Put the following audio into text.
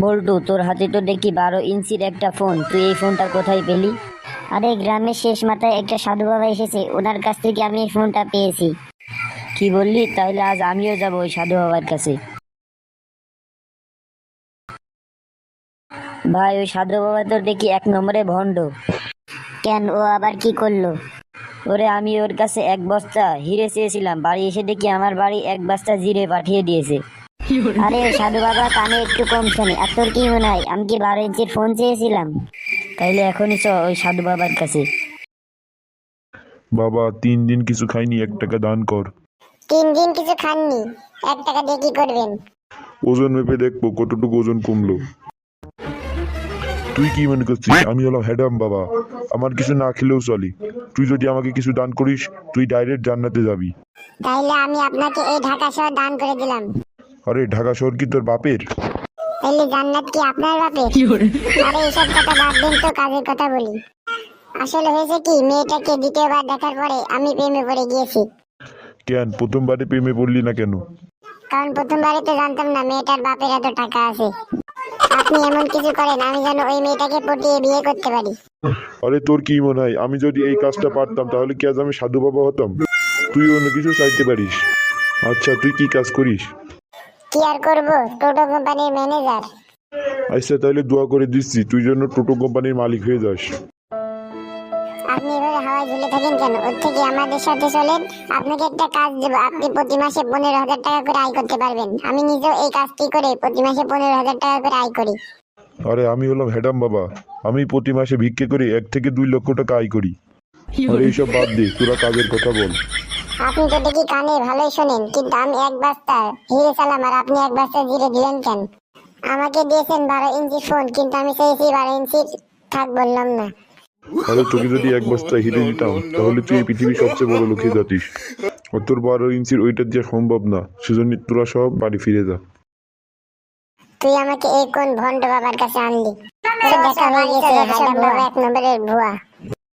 বল্টু, তোর হাতে তো দেখি 12 ইঞ্চির একটা ফোন, তুই এই ফোনটা কোথায় পেলি? আরে গ্রামের শেষ মাথায় একটা সাধু বাবা এসেছে, ওনার কাছ থেকে আমি এই ফোনটা পেয়েছি। কি বললি? তাইলে আজ আমিও যাব ওই সাধু বাবার কাছে। ভাই, ওই সাধু বাবা তো দেখি 1 নম্বরে ভণ্ড। কেন, ও আবার কি করলো? ওরে, আমি ওর কাছে 1 বস্তা হিরে চেয়েছিলাম, বাড়ি এসে দেখি আমার বাড়ি 1 বস্তা জিরে পাঠিয়ে দিয়েছে। আরে সাধু বাবা কানে একটু কম শোনে, আর তোর কি মনে হয় আমি কি 12 ইঞ্চির ফোন চেয়েছিলাম? তাইলে এখনই চ ওই সাধু বাবার কাছে। বাবা 3 দিন কিছু খাইনি, 1 টাকা দান কর। 3 দিন কিছু খাননি, 1 টাকা দিয়ে কি করবেন? ওজন মেপে দেখবো কতটুকু ওজন কমলো। তুই কি মনে করছিস আমি হলাম হ্যাডাম বাবা? আমার কিছু না খেলেও চলি। তুই যদি আমাকে কিছু দান করিস, তুই ডাইরেক্ট জান্নাতে যাবি। তাইলে আমি আপনাকে এই ঢাকা শহর দান করে দিলাম। আরে ঢাকা শহর কি তোর বাপের? তাইলে জান্নাত কি আপনার বাপের? আরে এসব কথা বাদ দিন তো, কাজের কথা বলি। আসলে হয়েছে কি, মেয়েটাকে দ্বিতীয়বার দেখার পরে আমি প্রেমে পড়ে গিয়েছি। কেন প্রথমবারে প্রেমে পড়লি না কেন? কারণ প্রথমবারে তো জানতাম না মেয়েটার বাপের এত টাকা আছে। আপনি এমন কিছু করেন আমি যেন ওই মেয়েটাকে পটিয়ে বিয়ে করতে পারি। আরে তোর কি মনে হয় আমি যদি এই কাজটা পারতাম তাহলে কি আজ আমি সাধু বাবা হতাম? তুই অন্য কিছু চাইতে পারিস। আচ্ছা তুই কি কাজ করিস? কি আর করবো, টোটো কোম্পানির ম্যানেজার। আচ্ছা তাহলে দোয়া করে দিচ্ছি তুই যেন টোটো কোম্পানির মালিক হয়ে যাস। আপনি এভাবে হাওয়ায় ঝুলে থাকেন কেন? ওর থেকে আমাদের সাথে চলেন, আপনাকে একটা কাজ দেবো, আপনি প্রতি মাসে 15,000 টাকা করে আয় করতে পারবেন। আমি নিজেও এই কাজটি করে প্রতি মাসে 15,000 টাকা করে আয় করি। আরে আমি হলাম হ্যাডাম বাবা, আমি প্রতি মাসে ভিক্ষে করে 1 থেকে 2 লক্ষ টাকা আয় করি। আর এইসব বাদ দে, তোরা কাজের কথা বল। আপনি তো দেখি কানে ভালোই শোনেন, কিন্তু আমি 1 বস্তা হিরে চালাম আর আপনি 1 বস্তা জিরে দিলেন কেন? আমাকে দিয়েছেন 12 ইঞ্চি ফোন, কিন্তু আমি চাইছি 12 ইঞ্চির, থাক বললাম না। আরে তোকে যদি 1 বস্তা হিরে দিতাম তাহলে তুই এই পৃথিবীর সবচেয়ে বড় লোক হয়ে যাতিস। আর তোর 12 ইঞ্চির ওইটা দেওয়া সম্ভব না, সেজন্য তোরা সব বাড়ি ফিরে যা। তুই আমাকে এই কোন ভণ্ড বাবার কাছে আনলি? তোর দেখা হয়ে গেছে, হায়দার বাবা 1 নম্বরের ভুয়া।